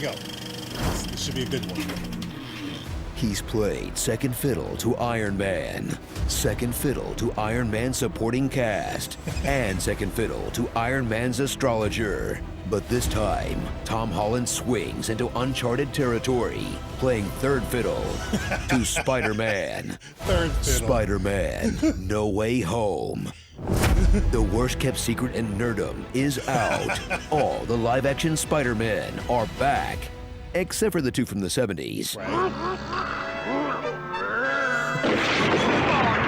go. This should be a good one. He's played second fiddle to Iron Man, second fiddle to Iron Man's supporting cast, and second fiddle to Iron Man's astrologer. But this time, Tom Holland swings into uncharted territory, playing third fiddle to Spider-Man. Third fiddle. Spider-Man, No Way Home. The worst kept secret in nerdom is out. All the live-action Spider-Men are back, except for the two from the 70s. Right.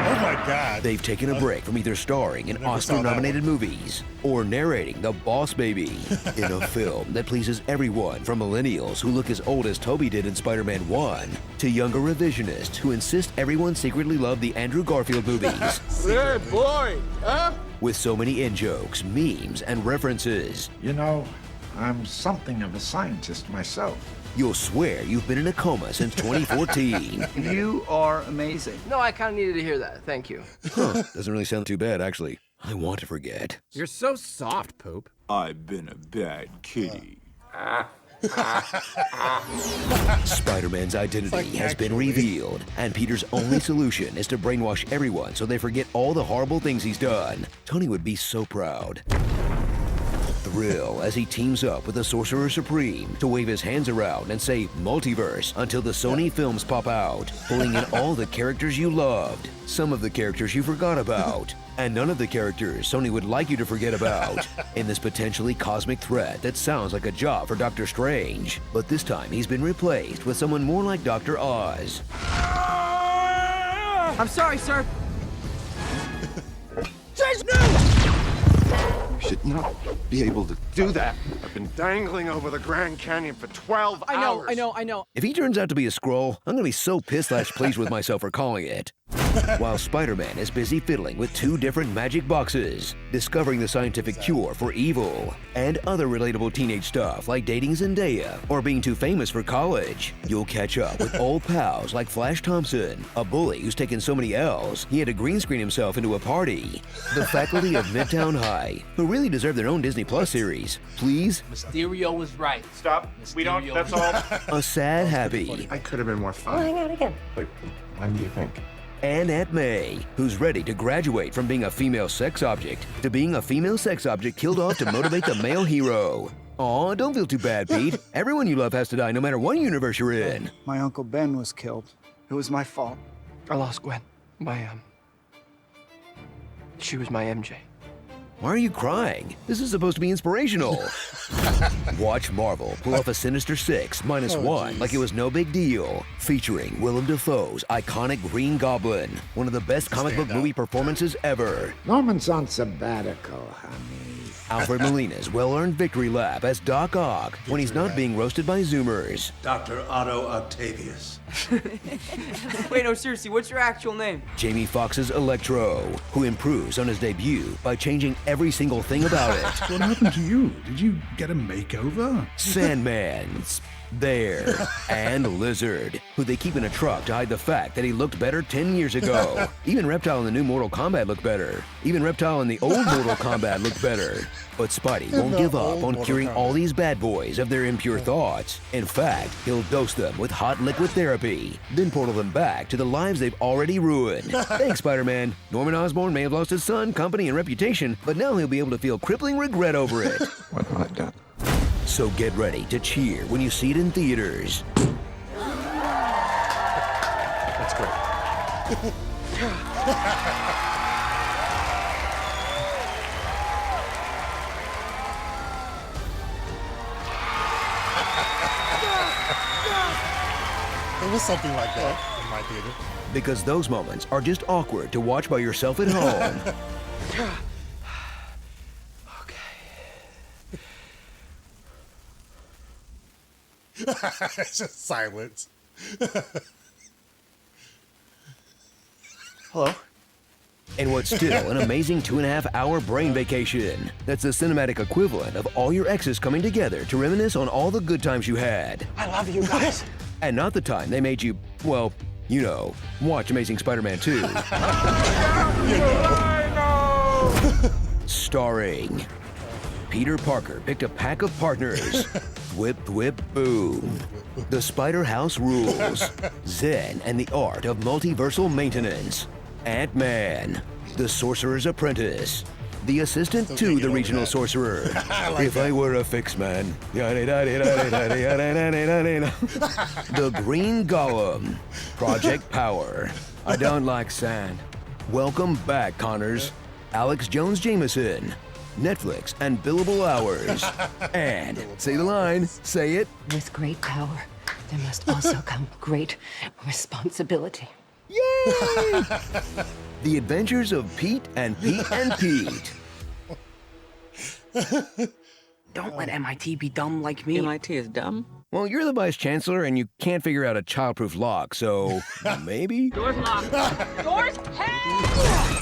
Oh my God. They've taken a break from either starring in Oscar-nominated movies or narrating The Boss Baby in a film that pleases everyone from millennials who look as old as Toby did in Spider-Man 1 to younger revisionists who insist everyone secretly loved the Andrew Garfield movies. Hey, boy, huh? With so many in-jokes, memes, and references, You know, I'm something of a scientist myself. you'll swear you've been in a coma since 2014. You are amazing. No, I kind of needed to hear that. Thank you. Huh, doesn't really sound too bad, actually. I want to forget. You're so soft, Poop. I've been a bad kitty. Spider-Man's identity has been revealed, and Peter's only solution is to brainwash everyone so they forget all the horrible things he's done. Tony would be so proud. Thrill as he teams up with the Sorcerer Supreme to wave his hands around and say multiverse until the Sony films pop out, pulling in all the characters you loved, some of the characters you forgot about, and none of the characters Sony would like you to forget about in this potentially cosmic threat that sounds like a job for Doctor Strange. But this time he's been replaced with someone more like Dr. Oz. I'm sorry, sir. You should not be able to do that. I've been dangling over the Grand Canyon for 12 hours. I know. If he turns out to be a Skrull, I'm gonna be so pissed/pleased with myself for calling it. While Spider-Man is busy fiddling with two different magic boxes, discovering the scientific cure for evil, and other relatable teenage stuff like dating Zendaya or being too famous for college, you'll catch up with old pals like Flash Thompson, a bully who's taken so many L's he had to green screen himself into a party, the faculty of Midtown High, who really deserve their own Disney Plus series. Please? Mysterio was right. Stop. We don't. That's all. A sad happy. I could have been more fun. Hang out again. Wait, when do you think? And Aunt May, who's ready to graduate from being a female sex object to being a female sex object killed off to motivate the male hero. Aw, don't feel too bad, Pete. Everyone you love has to die no matter what universe you're in. My Uncle Ben was killed. It was my fault. I lost Gwen. She was my MJ. Why are you crying? This is supposed to be inspirational. Watch Marvel pull off a Sinister Six -1 like it was no big deal, featuring Willem Dafoe's iconic Green Goblin, one of the best comic book movie performances ever. Norman's on sabbatical, honey. Alfred Molina's well-earned victory lap as Doc Ock when he's not being roasted by Zoomers. Dr. Otto Octavius. Wait, no, seriously, what's your actual name? Jamie Foxx's Electro, who improves on his debut by changing every single thing about it. What happened to you? Did you get a makeover? Sandman, Bear, and Lizard, who they keep in a truck to hide the fact that he looked better 10 years ago. Even Reptile in the new Mortal Kombat looked better. Even Reptile in the old Mortal Kombat looked better. But Spidey won't give up on curing all these bad boys of their impure thoughts. In fact, he'll dose them with hot liquid therapy, then portal them back to the lives they've already ruined. Thanks, Spider-Man. Norman Osborn may have lost his son, company, and reputation, but now he'll be able to feel crippling regret over it. What have I done? So get ready to cheer when you see it in theaters. That's great. There was something like that in my theater. Because those moments are just awkward to watch by yourself at home. It's just silence. Hello? And what's still an amazing 2.5-hour brain vacation. That's the cinematic equivalent of all your exes coming together to reminisce on all the good times you had. I love you guys. And not the time they made you, well, you know, watch Amazing Spider-Man 2. Starring Peter Parker picked a pack of partners. Thwip Thwip Boom. The Spider House Rules. Zen and the Art of Multiversal Maintenance. Ant-Man. The Sorcerer's Apprentice. The assistant Still to can't the get regional over that. sorcerer. like If I were a fix man. The Green Golem. Project Power. I don't like sand. Welcome back, Connors. Alex Jones Jameson. Netflix and billable hours. And say the line, say it. With great power, there must also come great responsibility. Yay! The Adventures of Pete and Pete and Pete. Don't let MIT be dumb like me. MIT is dumb? Well, you're the vice chancellor and you can't figure out a childproof lock, so maybe? Door's locked. Door's hey!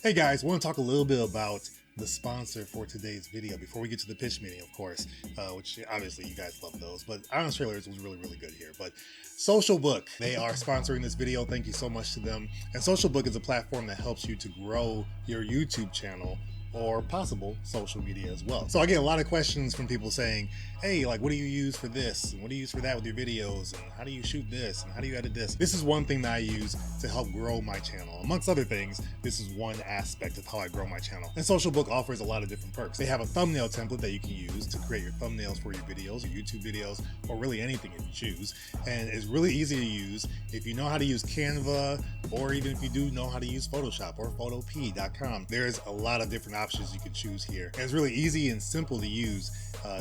Hey guys, want to talk a little bit about the sponsor for today's video before we get to the pitch meeting, of course, which obviously you guys love those, but Honest Trailers was really good here. But SOCIALBOOK, they are sponsoring this video. Thank you so much to them. And SOCIALBOOK is a platform that helps you to grow your YouTube channel or possible social media as well. So I get a lot of questions from people saying, hey, like, what do you use for this? And what do you use for that with your videos? And how do you shoot this? And how do you edit this? This is one thing that I use to help grow my channel. Amongst other things, this is one aspect of how I grow my channel. And SOCIALBOOK offers a lot of different perks. They have a thumbnail template that you can use to create your thumbnails for your videos, your YouTube videos, or really anything if you choose. And it's really easy to use if you know how to use Canva, or even if you do know how to use Photoshop or photop.com. There's a lot of different options you can choose here. And it's really easy and simple to use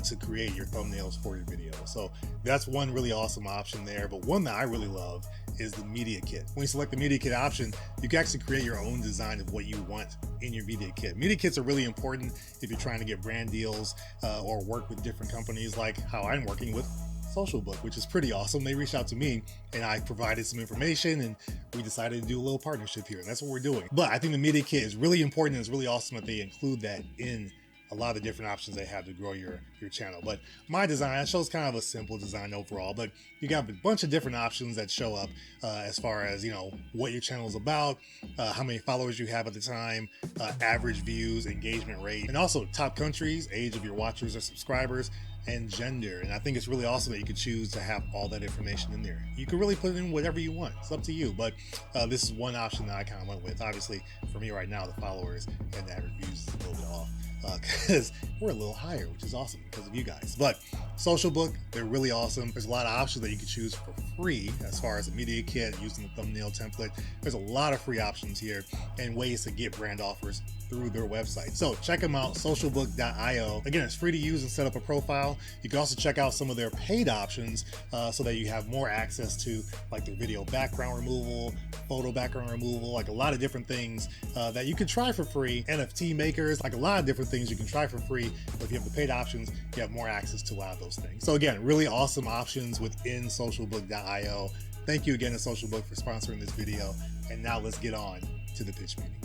to create your thumbnails for your video. So that's one really awesome option there. But one that I really love is the media kit. When you select the media kit option, you can actually create your own design of what you want in your media kit. Media kits are really important if you're trying to get brand deals or work with different companies, like how I'm working with SOCIALBOOK, which is pretty awesome. They reached out to me and I provided some information and we decided to do a little partnership here, and that's what we're doing. But I think the media kit is really important, and it's really awesome that they include that in a lot of the different options they have to grow your channel. But my design shows kind of a simple design overall, but you got a bunch of different options that show up as far as, you know, what your channel is about, how many followers you have at the time, average views, engagement rate, and also top countries, age of your watchers or subscribers, and gender. And I think it's really awesome that you can choose to have all that information in there. You can really put in whatever you want. It's up to you, but this is one option that I kind of went with. Obviously, for me right now, the followers and the average views is a little bit off because we're a little higher, which is awesome because of you guys. But SOCIALBOOK, they're really awesome. There's a lot of options that you can choose for free as far as a media kit, using the thumbnail template. There's a lot of free options here and ways to get brand offers through their website. So check them out, socialbook.io. Again, it's free to use and set up a profile. You can also check out some of their paid options so that you have more access to like their video background removal, photo background removal, like a lot of different things that you can try for free. NFT makers, like a lot of different things you can try for free. But if you have the paid options, you have more access to a lot of those things. So again, really awesome options within socialbook.io. Thank you again to SOCIALBOOK for sponsoring this video. And now let's get on to the pitch meeting.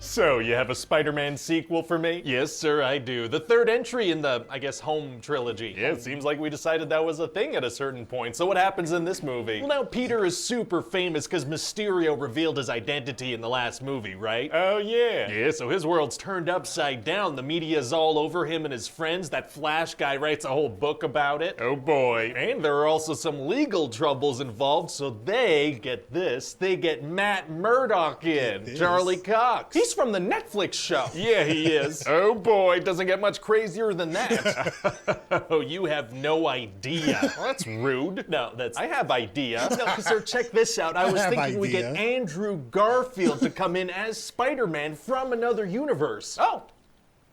So, you have a Spider-Man sequel for me? Yes, sir, I do. The third entry in the, I guess, home trilogy. Yeah, it seems like we decided that was a thing at a certain point. So what happens in this movie? Well, now Peter is super famous because Mysterio revealed his identity in the last movie, right? Oh, yeah. Yeah, so his world's turned upside down. The media's all over him and his friends. That Flash guy writes a whole book about it. Oh, boy. And there are also some legal troubles involved, so they, get this, they get Matt Murdock in. Charlie Cox. He's from the Netflix show. Yeah, he is. Oh boy, doesn't get much crazier than that. Oh, you have no idea. Well, that's rude. No, I have idea. No, because sir, check this out. I was thinking we get Andrew Garfield to come in as Spider-Man from another universe. Oh.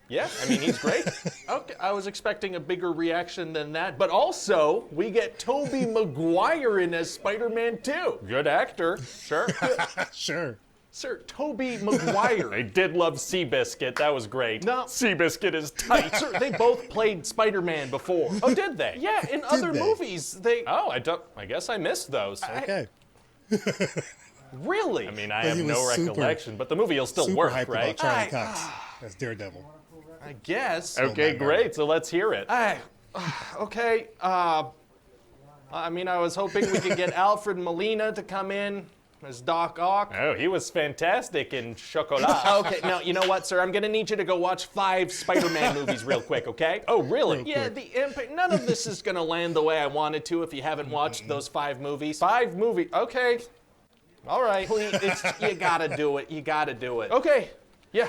Yeah, I mean, he's great. Okay, I was expecting a bigger reaction than that. But also, we get Tobey Maguire in as Spider-Man too. Good actor, sure. Sure. Sir, Tobey Maguire. I did love Seabiscuit. That was great. No. Seabiscuit is tight. Sir, they both played Spider-Man before. Oh, did they? Yeah, in other movies, they... Oh, I guess I missed those. Okay. Really? I mean, I have no recollection, but the movie will still work, hyped right? About Charlie Cox as Daredevil. I guess. Okay, great. So let's hear it. Okay. I mean, I was hoping we could get Alfred Molina to come in. as Doc Ock. Oh, he was fantastic in Chocolat. Okay, now, you know what, sir? I'm gonna need you to go watch 5 Spider-Man movies real quick, okay? Oh, really? Yeah, the impact. None of this is gonna land the way I wanted to if you haven't watched those 5 movies. 5 movies, okay. All right, please, you gotta do it. You gotta do it. Okay, yeah.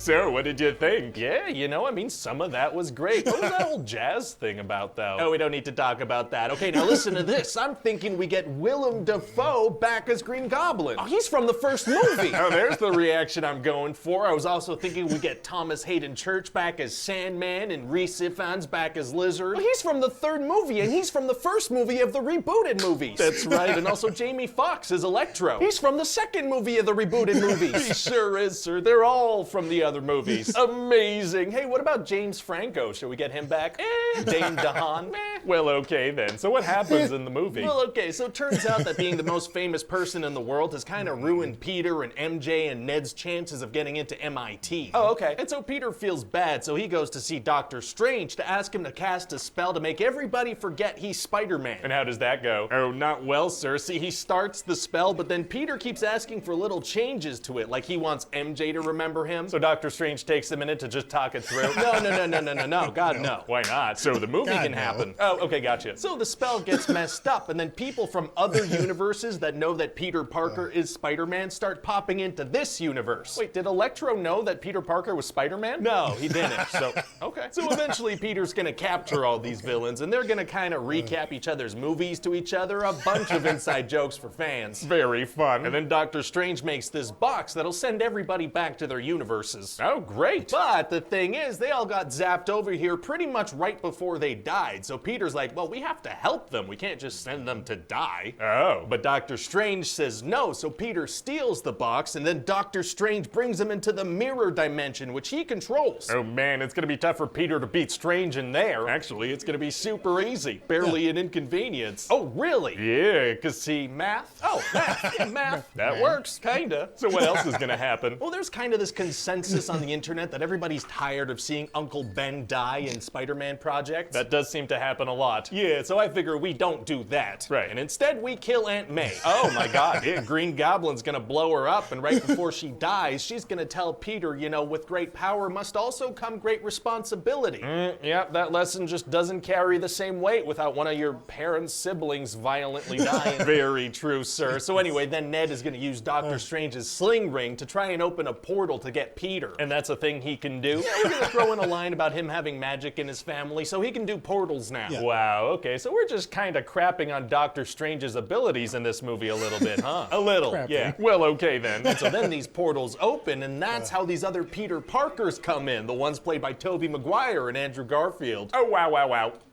So, what did you think? Yeah, you know, I mean, some of that was great. What was that whole jazz thing about, though? Oh, we don't need to talk about that. Okay, now listen to this. I'm thinking we get Willem Dafoe back as Green Goblin. Oh, he's from the first movie. Oh, there's the reaction I'm going for. I was also thinking we get Thomas Hayden Church back as Sandman and Rhys Ifans back as Lizard. Well, he's from the 3rd movie, and he's from the 1st movie of the rebooted movies. That's right, and also Jamie Foxx as Electro. He's from the 2nd movie of the rebooted movies. He sure is, sir. They're all from the other movies. Amazing. Hey, what about James Franco? Should we get him back? Dane DeHaan? Well, okay then. So what happens in the movie? Well, okay, so it turns out that being the most famous person in the world has kind of ruined Peter and MJ and Ned's chances of getting into MIT. Oh, okay. And so Peter feels bad, so he goes to see Doctor Strange to ask him to cast a spell to make everybody forget he's Spider-Man. And how does that go? Oh, not well, sir. See, he starts the spell, but then Peter keeps asking for little changes to it, like he wants MJ to remember him. So Doctor Strange takes a minute to just talk it through. No. God, no. Why not? So the movie can happen. Oh, okay, gotcha. So the spell gets messed up, and then people from other universes that know that Peter Parker is Spider-Man start popping into this universe. Wait, did Electro know that Peter Parker was Spider-Man? No, he didn't. So, okay. So eventually Peter's gonna capture all these villains, and they're gonna kind of recap each other's movies to each other, a bunch of inside jokes for fans. Very fun. And then Doctor Strange makes this box that'll send everybody back to their universes. Oh, great. But the thing is, they all got zapped over here pretty much right before they died. So Peter's like, well, we have to help them. We can't just send them to die. Oh. But Doctor Strange says no, so Peter steals the box, and then Doctor Strange brings him into the mirror dimension, which he controls. Oh man, it's gonna be tough for Peter to beat Strange in there. Actually, it's gonna be super easy. Barely an inconvenience. Oh, really? Yeah, cause see, math? Oh, math. Yeah, math. That works, kinda. So what else is gonna happen? Well, there's kind of this consensus on the internet that everybody's tired of seeing Uncle Ben die in Spider-Man projects. That does seem to happen a lot. Yeah, so I figure we don't do that. Right. And instead we kill Aunt May. Oh my god, yeah, Green Goblin's gonna blow her up, and right before she dies, she's gonna tell Peter, you know, with great power must also come great responsibility. Yeah, that lesson just doesn't carry the same weight without one of your parents' siblings violently dying. Very true, sir. So anyway, then Ned is gonna use Doctor Strange's sling ring to try and open a portal to get Peter. And that's a thing he can do? Yeah, we're gonna throw in a line about him having magic in his family, so he can do portals now. Yeah. Wow, okay, so we're just kind of crapping on Doctor Strange's abilities in this movie a little bit, huh? A little, yeah. Well, okay then. And so then these portals open, and that's how these other Peter Parkers come in, the ones played by Tobey Maguire and Andrew Garfield. Oh, wow.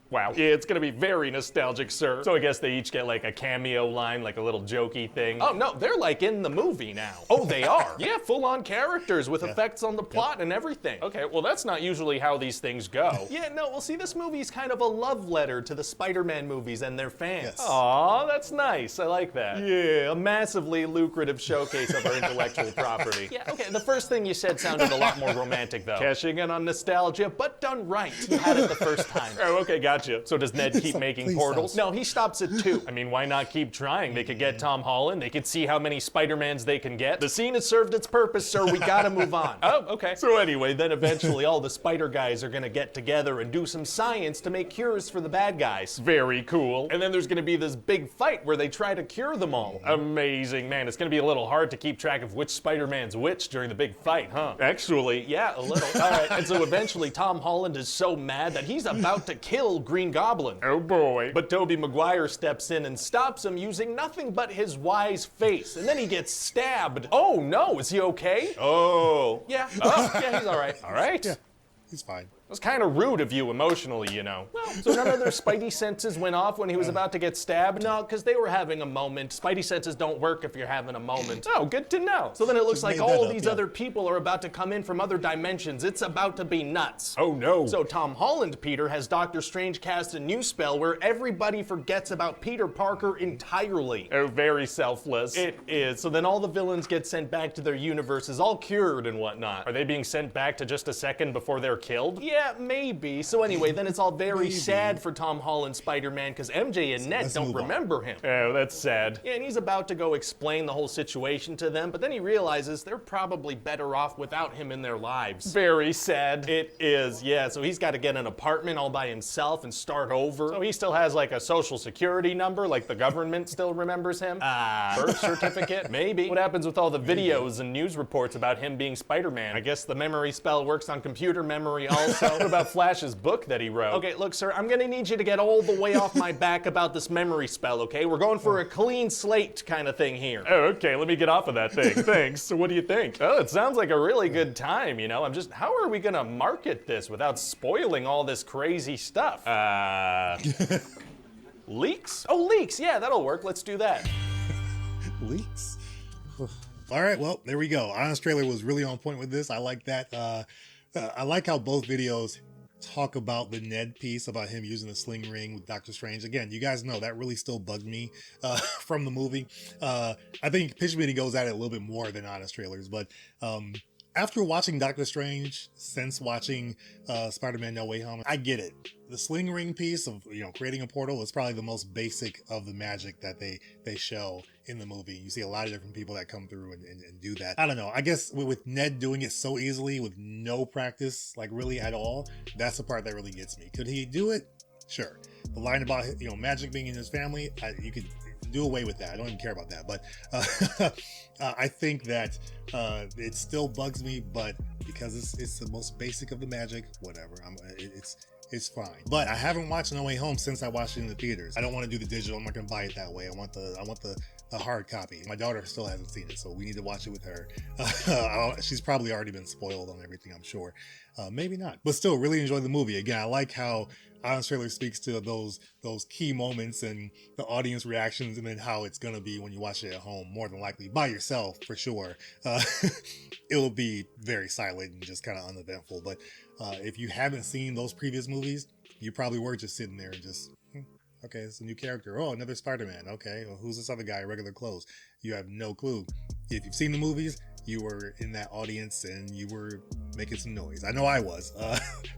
Wow. Yeah, it's gonna be very nostalgic, sir. So I guess they each get like a cameo line, like a little jokey thing. Oh no, they're like in the movie now. Oh, they are? Yeah, full-on characters with effects on the plot and everything. Okay, well that's not usually how these things go. Yeah, no, well see, this movie's kind of a love letter to the Spider-Man movies and their fans. Yes. Aw, that's nice, I like that. Yeah, a massively lucrative showcase of our intellectual property. Yeah, okay, the first thing you said sounded a lot more romantic though. Cashing in on nostalgia, but done right. You had it the first time. Oh, okay, gotcha. So does Ned keep making portals? No, he stops at 2. I mean, why not keep trying? They could get Tom Holland. They could see how many Spider-Mans they can get. The scene has served its purpose, sir. We gotta move on. Oh, okay. So anyway, then eventually all the Spider guys are gonna get together and do some science to make cures for the bad guys. Very cool. And then there's gonna be this big fight where they try to cure them all. Amazing. Man, it's gonna be a little hard to keep track of which Spider-Man's which during the big fight, huh? Actually, yeah, a little. All right, and so eventually Tom Holland is so mad that he's about to kill Green Goblin. Oh boy. But Tobey Maguire steps in and stops him using nothing but his wise face, and then he gets stabbed. Oh no, is he okay? Oh. Yeah. Oh, yeah, he's all right. All right. Yeah, he's fine. It was kind of rude of you emotionally, you know. Well, so none of their Spidey senses went off when he was about to get stabbed? No, because they were having a moment. Spidey senses don't work if you're having a moment. Oh, good to know. So then it looks like all these other people are about to come in from other dimensions. It's about to be nuts. Oh no. So Tom Holland, Peter, has Doctor Strange cast a new spell where everybody forgets about Peter Parker entirely. Oh, very selfless. It is. So then all the villains get sent back to their universes, all cured and whatnot. Are they being sent back to just a second before they're killed? Yeah. Yeah, maybe. So anyway, then it's all very sad for Tom Holland's Spider-Man because MJ and Ned don't remember him. Oh, that's sad. Yeah, and he's about to go explain the whole situation to them, but then he realizes they're probably better off without him in their lives. Very sad. It is, yeah. So he's got to get an apartment all by himself and start over. So he still has like a social security number, like the government still remembers him. Birth certificate, maybe. What happens with all the videos and news reports about him being Spider-Man? I guess the memory spell works on computer memory also. What about Flash's book that he wrote? Okay, look, sir, I'm gonna need you to get all the way off my back about this memory spell, okay? We're going for a clean slate kind of thing here. Oh, okay, let me get off of that thing. Thanks. So what do you think? Oh, it sounds like a really good time, you know? How are we gonna market this without spoiling all this crazy stuff? Leaks? Oh, leaks, yeah, that'll work. Let's do that. Leaks? All right, well, there we go. Honest Trailer was really on point with this. I like that. I like how both videos talk about the Ned piece, about him using the sling ring with Doctor Strange. Again, you guys know that really still bugged me from the movie. I think Pitch Meeting goes at it a little bit more than Honest Trailers, but after watching Doctor Strange, since watching Spider-Man No Way Home, I get it. The sling ring piece of, you know, creating a portal is probably the most basic of the magic that they show in the movie. You see a lot of different people that come through and do that. I don't know. I guess with Ned doing it so easily with no practice, like really at all, that's the part that really gets me. Could he do it? Sure. The line about, you know, magic being in his family, you could do away with that. I don't even care about that. But I think that it still bugs me, but because it's the most basic of the magic, whatever. It's fine. But I haven't watched No Way Home since I watched it in the theaters. I don't want to do the digital. I'm not gonna buy it that way. I want the hard copy. My daughter still hasn't seen it, so we need to watch it with her. She's probably already been spoiled on everything, I'm sure. Maybe not, but still really enjoy the movie. Again, I like how Honest Trailer speaks to those key moments and the audience reactions, and then how it's gonna be when you watch it at home, more than likely by yourself for sure. It will be very silent and just kind of uneventful. But if you haven't seen those previous movies, you probably were just sitting there and just, okay, it's a new character. Oh, another Spider-Man. Okay, well, who's this other guy in regular clothes? You have no clue. If you've seen the movies, you were in that audience and you were making some noise. I know I was.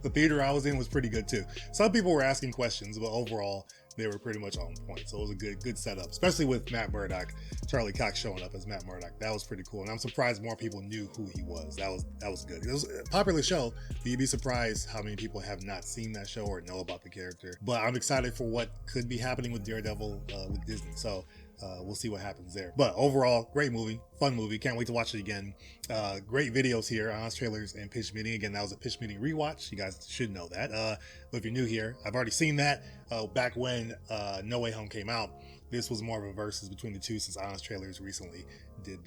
The theater I was in was pretty good too. Some people were asking questions, but overall, they were pretty much on point. So it was a good setup, especially with Matt Murdock, Charlie Cox showing up as Matt Murdock. That was pretty cool. And I'm surprised more people knew who he was. That was good. It was a popular show, but you'd be surprised how many people have not seen that show or know about the character. But I'm excited for what could be happening with Daredevil with Disney. So we'll see what happens there. But overall, great movie, fun movie. Can't wait to watch it again. Great videos here, Honest Trailers and Pitch Meeting. Again, that was a Pitch Meeting rewatch. You guys should know that. But if you're new here, I've already seen that back when No Way Home came out. This was more of a versus between the two, since Honest Trailers recently did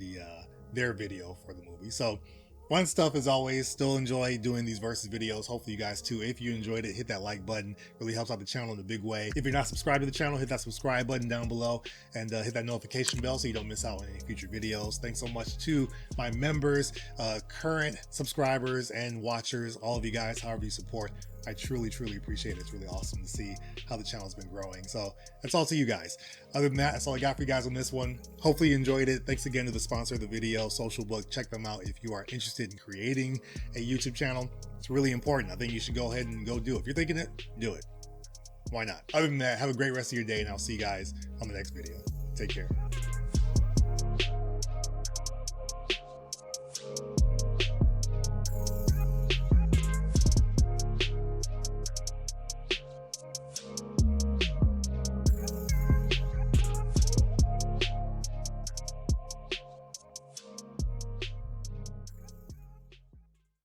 their video for the movie. So fun stuff as always. Still enjoy doing these versus videos. Hopefully you guys too. If you enjoyed it, hit that like button. Really helps out the channel in a big way. If you're not subscribed to the channel, hit that subscribe button down below and hit that notification bell so you don't miss out on any future videos. Thanks so much to my members, current subscribers and watchers, all of you guys, however you support. I truly appreciate it. It's really awesome to see how the channel's been growing. So that's all to you guys. Other than that, that's all I got for you guys on this one. Hopefully you enjoyed it. Thanks again to the sponsor of the video, SOCIALBOOK. Check them out if you are interested in creating a YouTube channel. It's really important. I think you should go ahead and go do it. If you're thinking it, do it. Why not? Other than that, have a great rest of your day, and I'll see you guys on the next video. Take care.